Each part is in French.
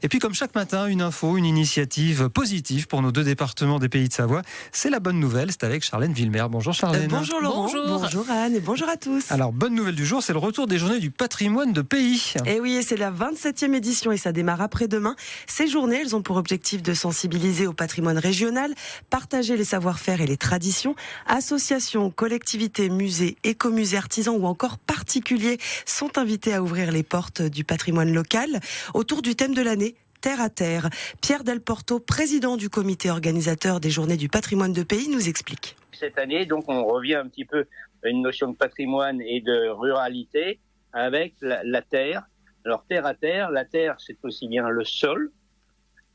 Et puis comme chaque matin, une info, une initiative positive pour nos deux départements des Pays de Savoie. C'est la bonne nouvelle, c'est avec Charlène Villemer. Bonjour Charlène. Bonjour Laurent, bonjour Anne et bonjour à tous. Alors bonne nouvelle du jour, c'est le retour des journées du patrimoine de Pays. Et oui, c'est la 27e édition et ça démarre après-demain. Ces journées, elles ont pour objectif de sensibiliser au patrimoine régional, partager les savoir-faire et les traditions. Associations, collectivités, musées, écomusées, artisans ou encore particuliers sont invités à ouvrir les portes du patrimoine local autour du thème de l'année, Terre à Terre. Pierre Del Porto, président du comité organisateur des Journées du patrimoine de Pays, nous explique. Cette année, donc, on revient un petit peu à une notion de patrimoine et de ruralité avec la terre. Alors, terre à terre, la terre, c'est aussi bien le sol.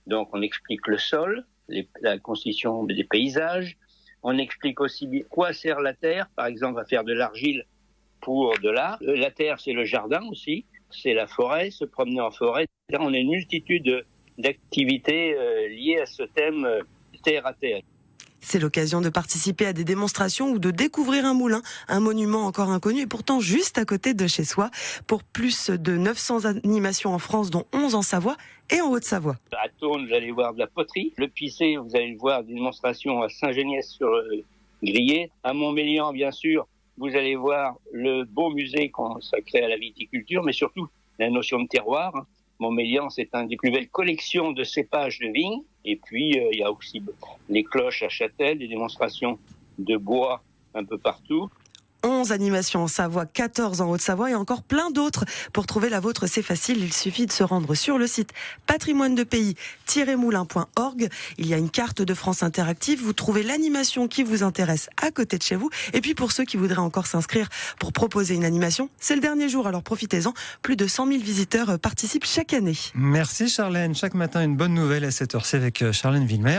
Donc, on explique le sol, la constitution des paysages. On explique aussi bien quoi sert la terre, par exemple, à faire de l'argile pour de l'art. La terre, c'est le jardin aussi. C'est la forêt, se promener en forêt. On a une multitude d'activités liées à ce thème terre à terre. C'est l'occasion de participer à des démonstrations ou de découvrir un moulin, un monument encore inconnu et pourtant juste à côté de chez soi. Pour plus de 900 animations en France, dont 11 en Savoie et en Haute-Savoie. À Thônes, vous allez voir de la poterie. Le Pissé, vous allez voir des démonstrations à Saint-Geniès-sur-Grier. À Montmélian, bien sûr, vous allez voir le beau musée consacré à la viticulture, mais surtout la notion de terroir. Montmélian, c'est une des plus belles collections de cépages de vignes. Et puis, il y a aussi les cloches à Châtel, des démonstrations de bois un peu partout. 11 animations en Savoie, 14 en Haute-Savoie et encore plein d'autres. Pour trouver la vôtre, c'est facile, il suffit de se rendre sur le site patrimoine-de-pays-moulin.org. Il y a une carte de France interactive, vous trouvez l'animation qui vous intéresse à côté de chez vous. Et puis pour ceux qui voudraient encore s'inscrire pour proposer une animation, c'est le dernier jour, alors profitez-en. Plus de 100 000 visiteurs participent chaque année. Merci Charlène, chaque matin une bonne nouvelle à cette heure-ci avec Charlène Villemer.